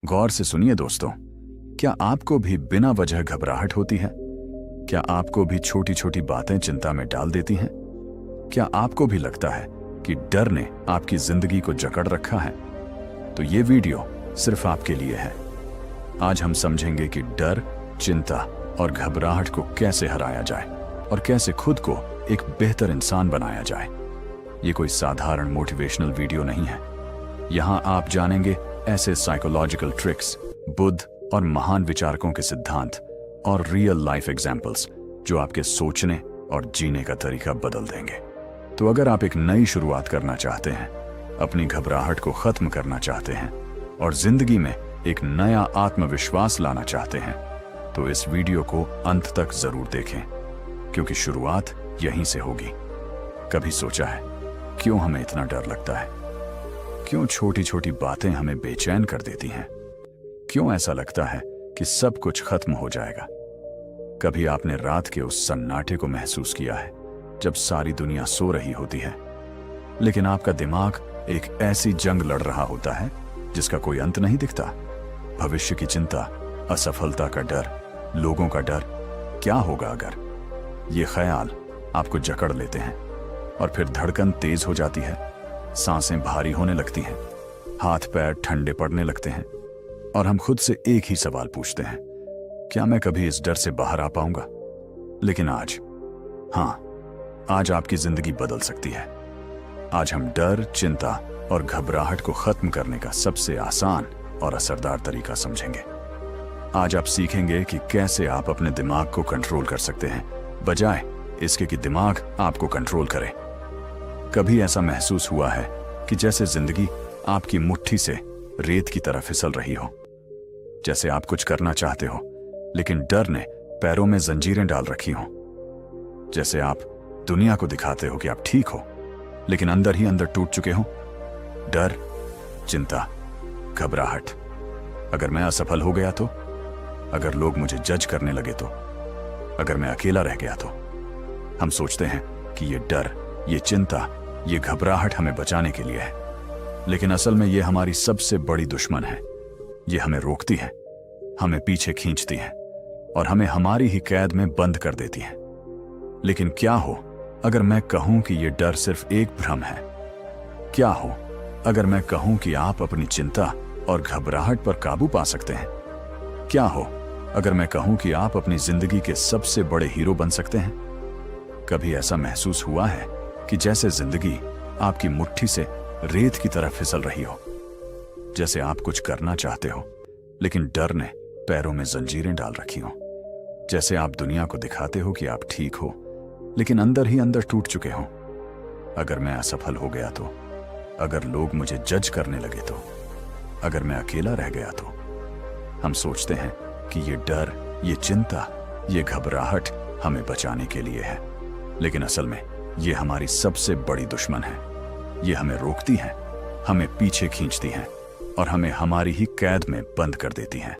गौर से सुनिए दोस्तों, क्या आपको भी बिना वजह घबराहट होती है? क्या आपको भी छोटी छोटी बातें चिंता में डाल देती हैं? क्या आपको भी लगता है कि डर ने आपकी जिंदगी को जकड़ रखा है? तो ये वीडियो सिर्फ आपके लिए है। आज हम समझेंगे कि डर, चिंता और घबराहट को कैसे हराया जाए और कैसे खुद को एक बेहतर इंसान बनाया जाए। ये कोई साधारण मोटिवेशनल वीडियो नहीं है। यहाँ आप जानेंगे ऐसे साइकोलॉजिकल ट्रिक्स, बुद्ध और महान विचारकों के सिद्धांत और रियल लाइफ एग्जाम्पल्स जो आपके सोचने और जीने का तरीका बदल देंगे। तो अगर आप एक नई शुरुआत करना चाहते हैं, अपनी घबराहट को खत्म करना चाहते हैं और जिंदगी में एक नया आत्मविश्वास लाना चाहते हैं, तो इस वीडियो को अंत तक जरूर देखें, क्योंकि शुरुआत यहीं से होगी। कभी सोचा है क्यों हमें इतना डर लगता है? क्यों छोटी छोटी बातें हमें बेचैन कर देती हैं? क्यों ऐसा लगता है कि सब कुछ खत्म हो जाएगा? कभी आपने रात के उस सन्नाटे को महसूस किया है जब सारी दुनिया सो रही होती है, लेकिन आपका दिमाग एक ऐसी जंग लड़ रहा होता है जिसका कोई अंत नहीं दिखता? भविष्य की चिंता, असफलता का डर, लोगों का डर, क्या होगा अगर? ये ख्याल आपको जकड़ लेते हैं और फिर धड़कन तेज हो जाती है, सांसें भारी होने लगती हैं, हाथ पैर ठंडे पड़ने लगते हैं और हम खुद से एक ही सवाल पूछते हैं, क्या मैं कभी इस डर से बाहर आ पाऊंगा? लेकिन आज, आज आपकी जिंदगी बदल सकती है। आज हम डर, चिंता और घबराहट को खत्म करने का सबसे आसान और असरदार तरीका समझेंगे। आज आप सीखेंगे कि कैसे आप अपने दिमाग को कंट्रोल कर सकते हैं, बजाय इसके कि दिमाग आपको कंट्रोल करे। कभी ऐसा महसूस हुआ है कि जैसे जिंदगी आपकी मुट्ठी से रेत की तरह फिसल रही हो? जैसे आप कुछ करना चाहते हो लेकिन डर ने पैरों में जंजीरें डाल रखी हो? जैसे आप दुनिया को दिखाते हो कि आप ठीक हो, लेकिन अंदर ही अंदर टूट चुके हो? डर, चिंता, घबराहट। अगर मैं असफल हो गया तो? अगर लोग मुझे जज करने लगे तो? अगर मैं अकेला रह गया तो? हम सोचते हैं कि ये डर, ये चिंता, ये घबराहट हमें बचाने के लिए है, लेकिन असल में ये हमारी सबसे बड़ी दुश्मन है। ये हमें रोकती है, हमें पीछे खींचती है और हमें हमारी ही कैद में बंद कर देती है। लेकिन क्या हो अगर मैं कहूं कि ये डर सिर्फ एक भ्रम है? क्या हो अगर मैं कहूं कि आप अपनी चिंता और घबराहट पर काबू पा सकते हैं? क्या हो अगर मैं कहूं कि आप अपनी जिंदगी के सबसे बड़े हीरो बन सकते हैं? कभी ऐसा महसूस हुआ है कि जैसे जिंदगी आपकी मुट्ठी से रेत की तरह फिसल रही हो? जैसे आप कुछ करना चाहते हो लेकिन डर ने पैरों में जंजीरें डाल रखी हो? जैसे आप दुनिया को दिखाते हो कि आप ठीक हो, लेकिन अंदर ही अंदर टूट चुके हो? अगर मैं असफल हो गया तो? अगर लोग मुझे जज करने लगे तो? अगर मैं अकेला रह गया तो? हम सोचते हैं कि ये डर, ये चिंता, ये घबराहट हमें बचाने के लिए है, लेकिन असल में ये हमारी सबसे बड़ी दुश्मन है। ये हमें रोकती है, हमें पीछे खींचती है और हमें हमारी ही कैद में बंद कर देती है।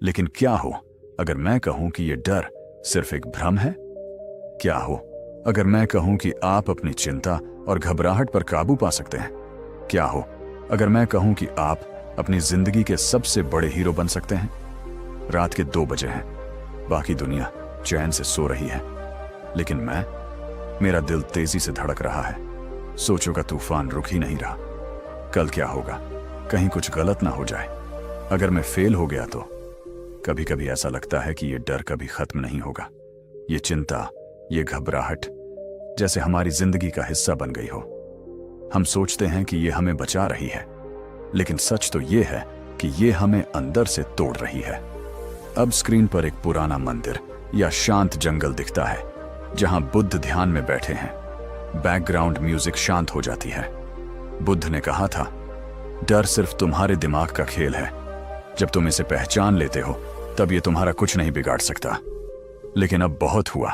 लेकिन क्या हो अगर मैं कहूं कि ये डर सिर्फ एक भ्रम है? क्या हो अगर मैं कहूं कि आप अपनी चिंता और घबराहट पर काबू पा सकते हैं? क्या हो अगर मैं कहूं कि आप अपनी जिंदगी के सबसे बड़े हीरो बन सकते हैं? रात के 2 बजे हैं, बाकी दुनिया चैन से सो रही है, लेकिन मेरा दिल तेजी से धड़क रहा है। सोचों का तूफान रुक ही नहीं रहा। कल क्या होगा? कहीं कुछ गलत ना हो जाए। अगर मैं फेल हो गया तो? कभी कभी ऐसा लगता है कि ये डर कभी खत्म नहीं होगा। ये चिंता, ये घबराहट जैसे हमारी जिंदगी का हिस्सा बन गई हो। हम सोचते हैं कि ये हमें बचा रही है, लेकिन सच तो ये है कि ये हमें अंदर से तोड़ रही है। अब स्क्रीन पर एक पुराना मंदिर या शांत जंगल दिखता है जहां बुद्ध ध्यान में बैठे हैं। बैकग्राउंड म्यूजिक शांत हो जाती है। बुद्ध ने कहा था, डर सिर्फ तुम्हारे दिमाग का खेल है। जब तुम इसे पहचान लेते हो तब ये तुम्हारा कुछ नहीं बिगाड़ सकता। लेकिन अब बहुत हुआ।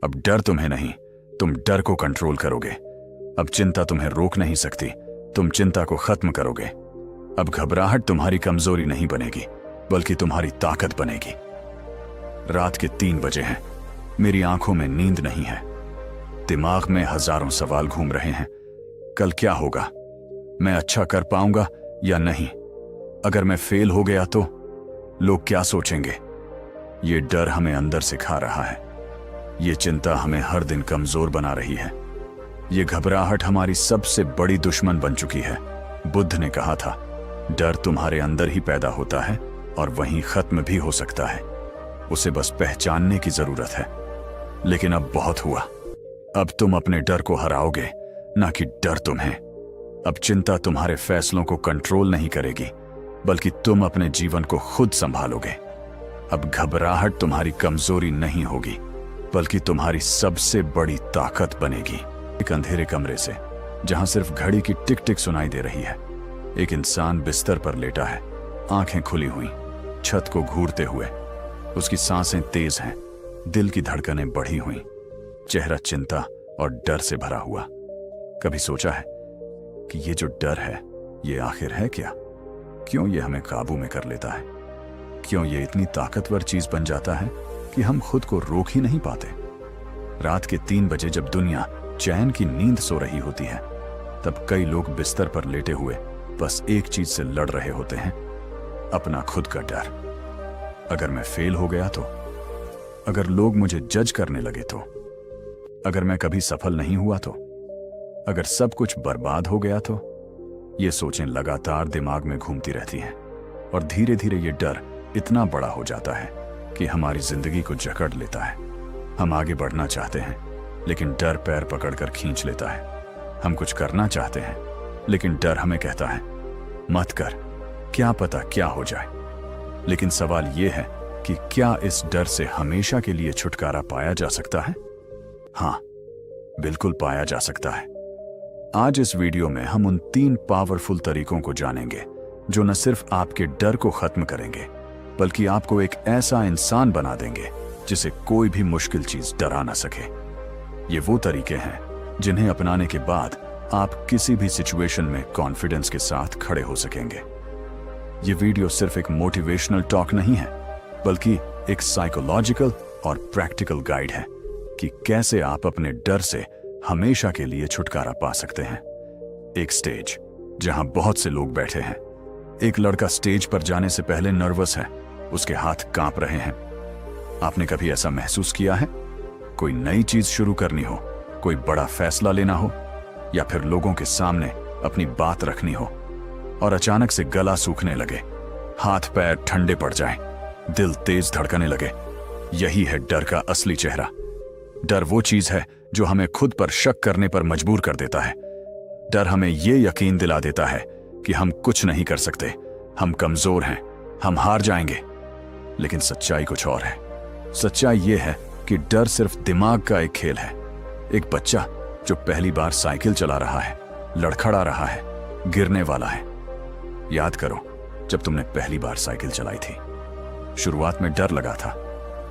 अब डर तुम्हें नहीं, तुम डर को कंट्रोल करोगे। अब चिंता तुम्हें रोक नहीं सकती, तुम चिंता को खत्म करोगे। अब घबराहट तुम्हारी कमजोरी नहीं बनेगी, बल्कि तुम्हारी ताकत बनेगी। रात के 3 बजे हैं, मेरी आंखों में नींद नहीं है, दिमाग में हजारों सवाल घूम रहे हैं। कल क्या होगा? मैं अच्छा कर पाऊंगा या नहीं? अगर मैं फेल हो गया तो लोग क्या सोचेंगे? ये डर हमें अंदर से खा रहा है। ये चिंता हमें हर दिन कमजोर बना रही है। ये घबराहट हमारी सबसे बड़ी दुश्मन बन चुकी है। बुद्ध ने कहा था, डर तुम्हारे अंदर ही पैदा होता है और वहीं खत्म भी हो सकता है। उसे बस पहचानने की जरूरत है। लेकिन अब बहुत हुआ। अब तुम अपने डर को हराओगे, ना कि डर तुम्हें। अब चिंता तुम्हारे फैसलों को कंट्रोल नहीं करेगी, बल्कि तुम अपने जीवन को खुद संभालोगे। अब घबराहट तुम्हारी कमजोरी नहीं होगी, बल्कि तुम्हारी सबसे बड़ी ताकत बनेगी। एक अंधेरे कमरे से, जहां सिर्फ घड़ी की टिक टिक सुनाई दे रही है, एक इंसान बिस्तर पर लेटा है, आंखें खुली हुई, छत को घूरते हुए। उसकी सांसें तेज हैं, दिल की धड़कनें बढ़ी हुई, चेहरा चिंता और डर से भरा हुआ। कभी सोचा है कि ये जो डर है, ये आखिर है क्या? क्यों ये हमें काबू में कर लेता है? क्यों ये इतनी ताकतवर चीज बन जाता है कि हम खुद को रोक ही नहीं पाते? रात के 3 बजे जब दुनिया चैन की नींद सो रही होती है, तब कई लोग बिस्तर पर लेटे हुए बस एक चीज से लड़ रहे होते हैं, अपना खुद का डर। अगर मैं फेल हो गया तो? अगर लोग मुझे जज करने लगे तो? अगर मैं कभी सफल नहीं हुआ तो? अगर सब कुछ बर्बाद हो गया तो? ये सोचें लगातार दिमाग में घूमती रहती हैं, और धीरे धीरे ये डर इतना बड़ा हो जाता है कि हमारी जिंदगी को जकड़ लेता है। हम आगे बढ़ना चाहते हैं, लेकिन डर पैर पकड़कर खींच लेता है। हम कुछ करना चाहते हैं, लेकिन डर हमें कहता है, मत कर, क्या पता क्या हो जाए। लेकिन सवाल यह है कि क्या इस डर से हमेशा के लिए छुटकारा पाया जा सकता है? हाँ, बिल्कुल पाया जा सकता है। आज इस वीडियो में हम उन 3 पावरफुल तरीकों को जानेंगे जो न सिर्फ आपके डर को खत्म करेंगे, बल्कि आपको एक ऐसा इंसान बना देंगे जिसे कोई भी मुश्किल चीज डरा ना सके। ये वो तरीके हैं जिन्हें अपनाने के बाद आप किसी भी सिचुएशन में कॉन्फिडेंस के साथ खड़े हो सकेंगे। ये वीडियो सिर्फ एक मोटिवेशनल टॉक नहीं है, बल्कि एक साइकोलॉजिकल और प्रैक्टिकल गाइड है कि कैसे आप अपने डर से हमेशा के लिए छुटकारा पा सकते हैं। एक स्टेज जहां बहुत से लोग बैठे हैं। एक लड़का स्टेज पर जाने से पहले नर्वस है, उसके हाथ कांप रहे हैं। आपने कभी ऐसा महसूस किया है? कोई नई चीज शुरू करनी हो, कोई बड़ा फैसला लेना हो, या फिर लोगों के सामने अपनी बात रखनी हो, और अचानक से गला सूखने लगे, हाथ पैर ठंडे पड़ जाएं, दिल तेज धड़कने लगे। यही है डर का असली चेहरा। डर वो चीज है जो हमें खुद पर शक करने पर मजबूर कर देता है। डर हमें ये यकीन दिला देता है कि हम कुछ नहीं कर सकते, हम कमजोर हैं, हम हार जाएंगे। लेकिन सच्चाई कुछ और है। सच्चाई ये है कि डर सिर्फ दिमाग का एक खेल है। एक बच्चा जो पहली बार साइकिल चला रहा है, लड़खड़ा रहा है, गिरने वाला है। याद करो जब तुमने पहली बार साइकिल चलाई थी। शुरुआत में डर लगा था,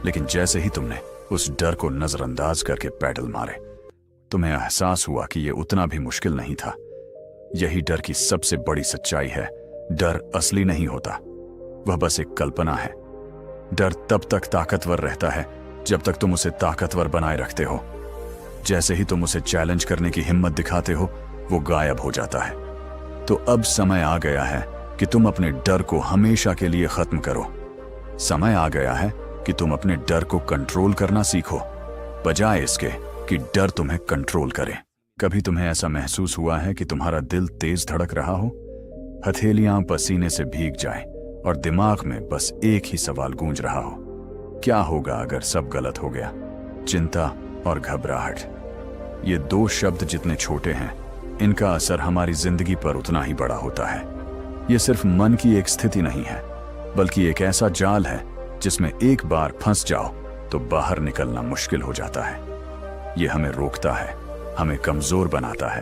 लेकिन जैसे ही तुमने उस डर को नजरअंदाज करके पैडल मारे, तुम्हें एहसास हुआ कि यह उतना भी मुश्किल नहीं था। यही डर की सबसे बड़ी सच्चाई है। डर असली नहीं होता, वह बस एक कल्पना है। डर तब तक ताकतवर रहता है जब तक तुम उसे ताकतवर बनाए रखते हो। जैसे ही तुम उसे चैलेंज करने की हिम्मत दिखाते हो, वो गायब हो जाता है। तो अब समय आ गया है कि तुम अपने डर को हमेशा के लिए खत्म करो। समय आ गया है कि तुम अपने डर को कंट्रोल करना सीखो, बजाय इसके कि डर तुम्हें कंट्रोल करे। कभी तुम्हें ऐसा महसूस हुआ है कि तुम्हारा दिल तेज धड़क रहा हो, हथेलियां पसीने से भीग जाएं और दिमाग में बस एक ही सवाल गूंज रहा हो, क्या होगा अगर सब गलत हो गया? चिंता और घबराहट, ये 2 शब्द जितने छोटे हैं, इनका असर हमारी जिंदगी पर उतना ही बड़ा होता है। ये सिर्फ मन की एक स्थिति नहीं है, बल्कि एक ऐसा जाल है जिसमें एक बार फंस जाओ तो बाहर निकलना मुश्किल हो जाता है। ये हमें रोकता है, हमें कमजोर बनाता है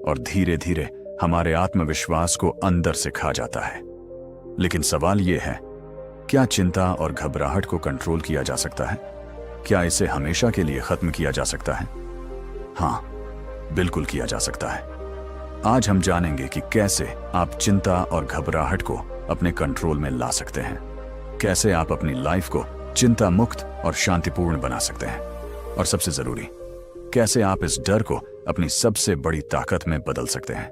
और धीरे धीरे हमारे आत्मविश्वास को अंदर से खा जाता है। लेकिन सवाल यह है, क्या चिंता और घबराहट को कंट्रोल किया जा सकता है? क्या इसे हमेशा के लिए खत्म किया जा सकता है? हाँ, बिल्कुल किया जा सकता है। आज हम जानेंगे कि कैसे आप चिंता और घबराहट को अपने कंट्रोल में ला सकते हैं, कैसे आप अपनी लाइफ को चिंता मुक्त और शांतिपूर्ण बना सकते हैं, और सबसे जरूरी, कैसे आप इस डर को अपनी सबसे बड़ी ताकत में बदल सकते हैं।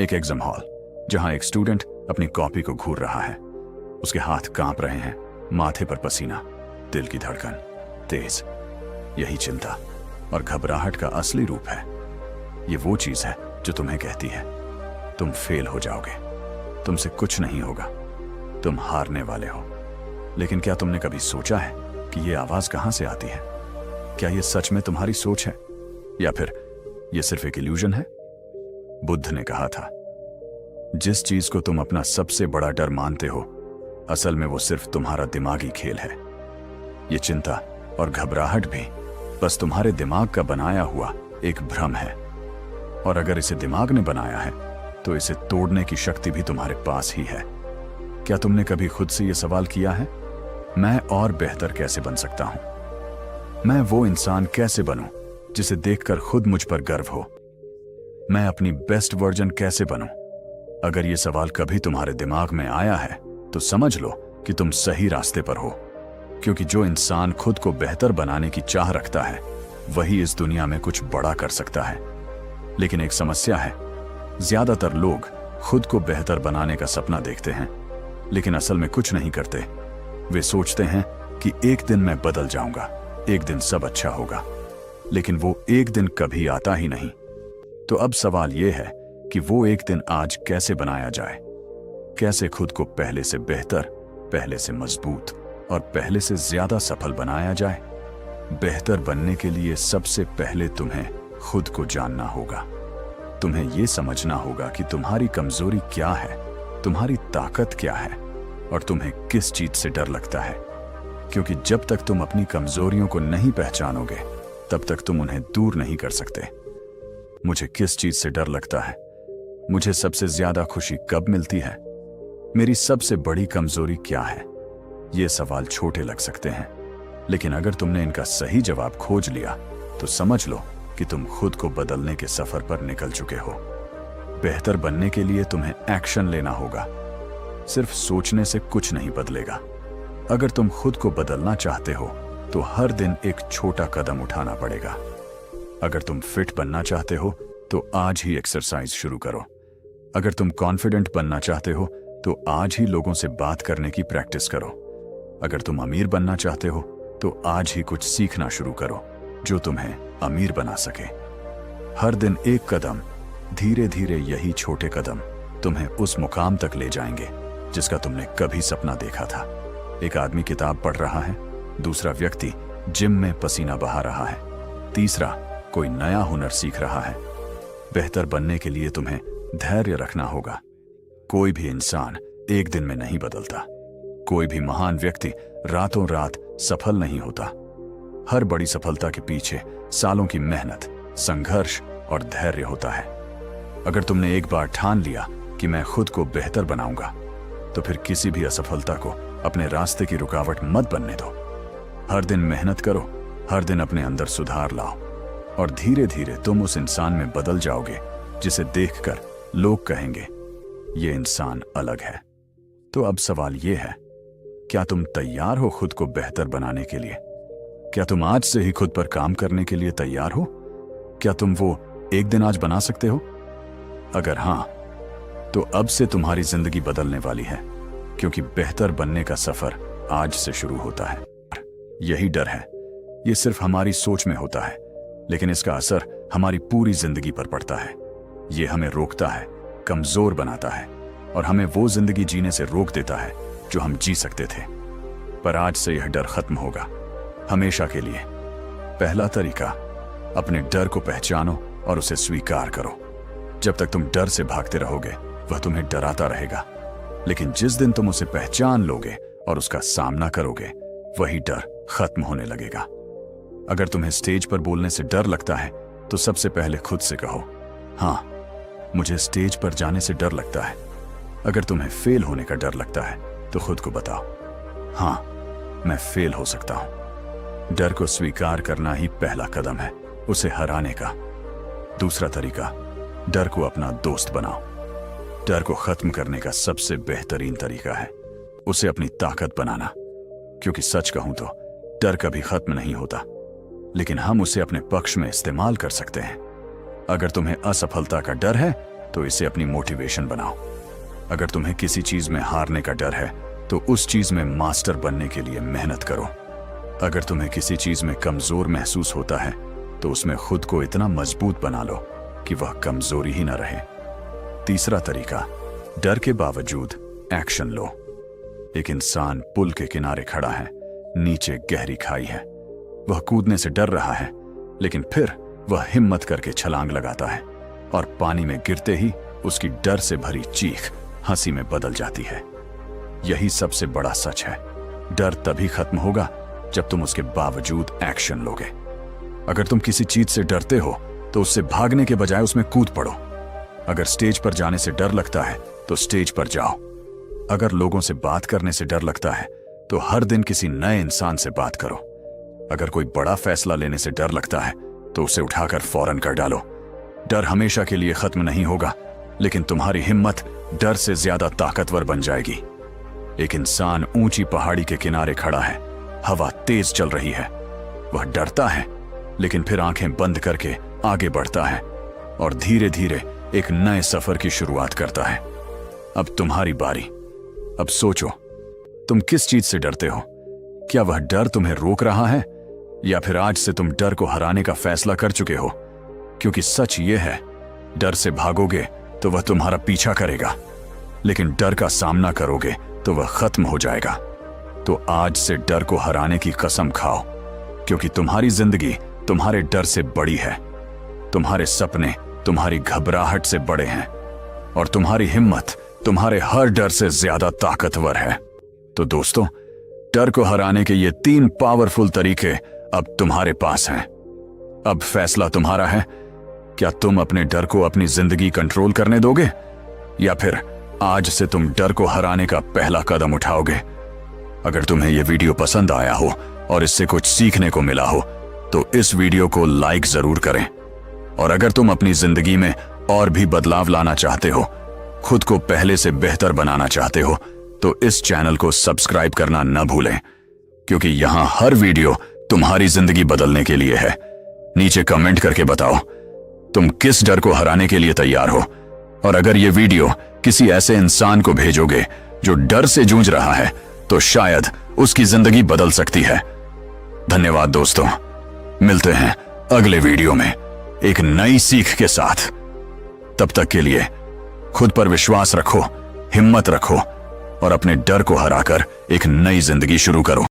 एक एग्जाम हॉल जहां एक स्टूडेंट अपनी कॉपी को घूर रहा है। उसके हाथ कांप रहे हैं, माथे पर पसीना, दिल की धड़कन तेज। यही चिंता और घबराहट का असली रूप है। ये वो चीज है जो तुम्हें कहती है तुम फेल हो जाओगे, तुमसे कुछ नहीं होगा, तुम हारने वाले हो। लेकिन क्या तुमने कभी सोचा है कि ये आवाज कहां से आती है? क्या ये सच में तुम्हारी सोच है या फिर ये सिर्फ एक इल्यूजन है? बुद्ध ने कहा था, जिस चीज को तुम अपना सबसे बड़ा डर मानते हो, असल में वो सिर्फ तुम्हारा दिमागी खेल है। ये चिंता और घबराहट भी बस तुम्हारे दिमाग का बनाया हुआ एक भ्रम है। और अगर इसे दिमाग ने बनाया है तो इसे तोड़ने की शक्ति भी तुम्हारे पास ही है। क्या तुमने कभी खुद से यह सवाल किया है, मैं और बेहतर कैसे बन सकता हूं? मैं वो इंसान कैसे बनूं जिसे देखकर खुद मुझ पर गर्व हो? मैं अपनी बेस्ट वर्जन कैसे बनूं? अगर यह सवाल कभी तुम्हारे दिमाग में आया है तो समझ लो कि तुम सही रास्ते पर हो। क्योंकि जो इंसान खुद को बेहतर बनाने की चाह रखता है वही इस दुनिया में कुछ बड़ा कर सकता है। लेकिन एक समस्या है, ज्यादातर लोग खुद को बेहतर बनाने का सपना देखते हैं लेकिन असल में कुछ नहीं करते। वे सोचते हैं कि एक दिन मैं बदल जाऊंगा, एक दिन सब अच्छा होगा, लेकिन वो एक दिन कभी आता ही नहीं। तो अब सवाल यह है कि वो एक दिन आज कैसे बनाया जाए? कैसे खुद को पहले से बेहतर, पहले से मजबूत और पहले से ज्यादा सफल बनाया जाए? बेहतर बनने के लिए सबसे पहले तुम्हें खुद को जानना होगा। तुम्हें यह समझना होगा कि तुम्हारी कमजोरी क्या है, तुम्हारी ताकत क्या है और तुम्हें किस चीज से डर लगता है। क्योंकि जब तक तुम अपनी कमजोरियों को नहीं पहचानोगे तब तक तुम उन्हें दूर नहीं कर सकते। मुझे किस चीज से डर लगता है? मुझे सबसे ज्यादा खुशी कब मिलती है? मेरी सबसे बड़ी कमजोरी क्या है? ये सवाल छोटे लग सकते हैं, लेकिन अगर तुमने इनका सही जवाब खोज लिया तो समझ लो कि तुम खुद को बदलने के सफर पर निकल चुके हो। बेहतर बनने के लिए तुम्हें एक्शन लेना होगा। सिर्फ सोचने से कुछ नहीं बदलेगा। अगर तुम खुद को बदलना चाहते हो तो हर दिन एक छोटा कदम उठाना पड़ेगा। अगर तुम फिट बनना चाहते हो तो आज ही एक्सरसाइज शुरू करो। अगर तुम कॉन्फिडेंट बनना चाहते हो तो आज ही लोगों से बात करने की प्रैक्टिस करो। अगर तुम अमीर बनना चाहते हो तो आज ही कुछ सीखना शुरू करो जो तुम्हें अमीर बना सके। हर दिन एक कदम, धीरे धीरे यही छोटे कदम तुम्हें उस मुकाम तक ले जाएंगे जिसका तुमने कभी सपना देखा था। एक आदमी किताब पढ़ रहा है, दूसरा व्यक्ति जिम में पसीना बहा रहा है, तीसरा कोई नया हुनर सीख रहा है। बेहतर बनने के लिए तुम्हें धैर्य रखना होगा। कोई भी इंसान एक दिन में नहीं बदलता। कोई भी महान व्यक्ति रातों रात सफल नहीं होता। हर बड़ी सफलता के पीछे सालों की मेहनत, संघर्ष और धैर्य होता है। अगर तुमने एक बार ठान लिया कि मैं खुद को बेहतर बनाऊंगा तो फिर किसी भी असफलता को अपने रास्ते की रुकावट मत बनने दो। हर दिन मेहनत करो, हर दिन अपने अंदर सुधार लाओ और धीरे धीरे तुम उस इंसान में बदल जाओगे जिसे देखकर लोग कहेंगे ये इंसान अलग है। तो अब सवाल ये है, क्या तुम तैयार हो खुद को बेहतर बनाने के लिए? क्या तुम आज से ही खुद पर काम करने के लिए तैयार हो? क्या तुम वो एक दिन आज बना सकते हो? अगर हां, तो अब से तुम्हारी जिंदगी बदलने वाली है, क्योंकि बेहतर बनने का सफर आज से शुरू होता है। यही डर है, ये सिर्फ हमारी सोच में होता है, लेकिन इसका असर हमारी पूरी जिंदगी पर पड़ता है। ये हमें रोकता है, कमजोर बनाता है और हमें वो जिंदगी जीने से रोक देता है जो हम जी सकते थे। पर आज से यह डर खत्म होगा, हमेशा के लिए। पहला तरीका, अपने डर को पहचानो और उसे स्वीकार करो। जब तक तुम डर से भागते रहोगे वह तुम्हें डराता रहेगा, लेकिन जिस दिन तुम उसे पहचान लोगे और उसका सामना करोगे वही डर खत्म होने लगेगा। अगर तुम्हें स्टेज पर बोलने से डर लगता है तो सबसे पहले खुद से कहो, हाँ, मुझे स्टेज पर जाने से डर लगता है। अगर तुम्हें फेल होने का डर लगता है तो खुद को बताओ, हाँ, मैं फेल हो सकता हूं। डर को स्वीकार करना ही पहला कदम है उसे हराने का। दूसरा तरीका, डर को अपना दोस्त बनाओ। डर को खत्म करने का सबसे बेहतरीन तरीका है उसे अपनी ताकत बनाना। क्योंकि सच कहूं तो डर कभी खत्म नहीं होता, लेकिन हम उसे अपने पक्ष में इस्तेमाल कर सकते हैं। अगर तुम्हें असफलता का डर है तो इसे अपनी मोटिवेशन बनाओ। अगर तुम्हें किसी चीज में हारने का डर है तो उस चीज में मास्टर बनने के लिए मेहनत करो। अगर तुम्हें किसी चीज में कमजोर महसूस होता है तो उसमें खुद को इतना मजबूत बना लो कि वह कमजोरी ही न रहे। तीसरा तरीका, डर के बावजूद एक्शन लो। एक इंसान पुल के किनारे खड़ा है, नीचे गहरी खाई है। वह कूदने से डर रहा है, लेकिन फिर वह हिम्मत करके छलांग लगाता है और पानी में गिरते ही उसकी डर से भरी चीख हंसी में बदल जाती है। यही सबसे बड़ा सच है। डर तभी खत्म होगा जब तुम उसके बावजूद एक्शन लोगे। अगर तुम किसी चीज से डरते हो तो उससे भागने के बजाय उसमें कूद पड़ो। अगर स्टेज पर जाने से डर लगता है तो स्टेज पर जाओ। अगर लोगों से बात करने से डर लगता है तो हर दिन किसी नए इंसान से बात करो। अगर कोई बड़ा फैसला लेने से डर लगता है तो उसे उठाकर फौरन कर डालो। डर हमेशा के लिए खत्म नहीं होगा, लेकिन तुम्हारी हिम्मत डर से ज्यादा ताकतवर बन जाएगी। एक इंसान ऊंची पहाड़ी के किनारे खड़ा है, हवा तेज चल रही है। वह डरता है, लेकिन फिर आंखें बंद करके आगे बढ़ता है और धीरे धीरे एक नए सफर की शुरुआत करता है। अब तुम्हारी बारी। अब सोचो, तुम किस चीज से डरते हो? क्या वह डर तुम्हें रोक रहा है, या फिर आज से तुम डर को हराने का फैसला कर चुके हो? क्योंकि सच ये है, डर से भागोगे तो वह तुम्हारा पीछा करेगा, लेकिन डर का सामना करोगे तो वह खत्म हो जाएगा। तो आज से डर को हराने की कसम खाओ, क्योंकि तुम्हारी जिंदगी तुम्हारे डर से बड़ी है। तुम्हारे सपने तुम्हारी घबराहट से बड़े हैं और तुम्हारी हिम्मत तुम्हारे हर डर से ज्यादा ताकतवर है। तो दोस्तों, डर को हराने के ये 3 पावरफुल तरीके अब तुम्हारे पास हैं। अब फैसला तुम्हारा है। क्या तुम अपने डर को अपनी जिंदगी कंट्रोल करने दोगे, या फिर आज से तुम डर को हराने का पहला कदम उठाओगे? अगर तुम्हें यह वीडियो पसंद आया हो और इससे कुछ सीखने को मिला हो तो इस वीडियो को लाइक जरूर करें। और अगर तुम अपनी जिंदगी में और भी बदलाव लाना चाहते हो, खुद को पहले से बेहतर बनाना चाहते हो, तो इस चैनल को सब्सक्राइब करना न भूलें, क्योंकि यहां हर वीडियो तुम्हारी जिंदगी बदलने के लिए है। नीचे कमेंट करके बताओ तुम किस डर को हराने के लिए तैयार हो, और अगर यह वीडियो किसी ऐसे इंसान को भेजोगे जो डर से जूझ रहा है तो शायद उसकी जिंदगी बदल सकती है। धन्यवाद दोस्तों, मिलते हैं अगले वीडियो में एक नई सीख के साथ। तब तक के लिए खुद पर विश्वास रखो, हिम्मत रखो और अपने डर को हराकर एक नई जिंदगी शुरू करो।